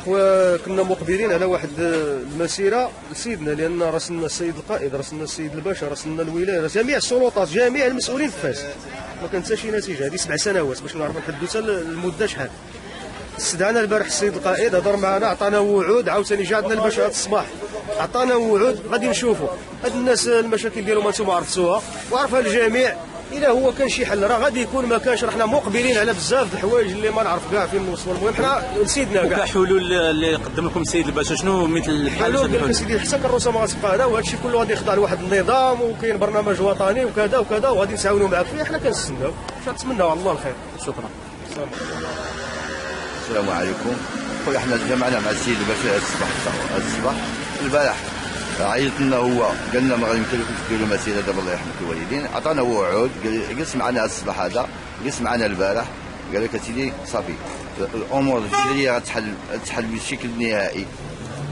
اخويا كنا مقبلين على واحد المسيره لسيدنا، لان راسلنا السيد القائد، راسلنا السيد الباشا، راسلنا الولايه، جميع السلطات، جميع المسؤولين في فاس. ما كانت حتى شي نتيجه. هذه 7 سنوات باش نعرفوا نحددوا حتى المده شحال. استدعانا البارح السيد القائد، هضر معنا، عطانا وعود، عاوتاني جا عندنا الباشا هذا الصباح عطانا وعود غادي نشوفوا. هاد الناس المشاكل ديالهم انتم عرفتوها وعرفها الجميع. الا هو كان شي حل راه غادي يكون، ما كانش راه حنا مقبلين على بزاف د الحوايج اللي ما نعرف كاع فين نوصلوا. المهم حنا نسيدنا كاع. كحلول اللي قدم لكم السيد الباشا شنو مثل الحل؟ قال لك سيدي حتى كالروسه ما غتبقى هذا، وهذا الشيء كله غادي يخضع لواحد النظام، وكاين برنامج وطني وكذا وكذا، وغادي نتعاونوا معاك فيه. حنا كنستناو، نتمناو على الله الخير. شكرا. السلام عليكم. خويا حنا تجمعنا مع السيد الباشا الصباح البارح، عيط لنا هو قال لنا ما غادي يمكن لكم ديروا مسيره دابا الله يرحم الوالدين. عطانا وعود، جلس معنا الصباح هذا، جلس معنا البارح، قال لك اسيدي صافي الامور الجديده غتحل بالشكل النهائي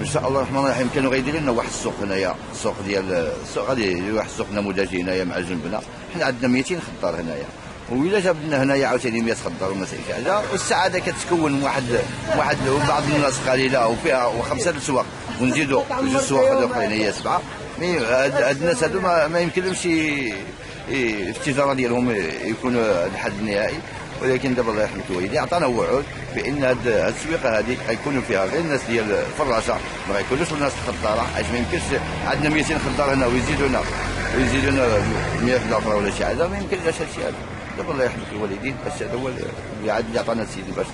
ان شاء الله الرحمن الرحيم. كانوا غيديروا لنا واحد السوق هنايا، السوق ديال السوق غادي يديروا واحد السوق نموذجي هنايا مع جنبنا. حنا عندنا 200 خضار هنايا، وإلا جاب لنا هنايا عاوتاني 100 خضار وما شي حاجه، والسعاده كتكون واحد وبعض الناس قليله وفيها وخمسه الاسواق، ونزيدوا جوج سواق اخرين هي 7. هاد الناس هادو ما يمكنلهمش التجاره ديالهم يكونوا الحد النهائي. ولكن دابا الله يرحم الوالدين عطانا وعود بان هاد السويقه هذه غيكونوا فيها غير الناس ديال الفراشه، ما غيكونوش الناس الخضاره، حيت ما يمكنش عندنا 200 خضار هنا ويزيدونا 100 خضار اخرى ولا شي حاجه، ما يمكنش هادشي هذا. دابا الله يرحم الوالدين، هذا هو اللي عاد عطانا السيد الباشا.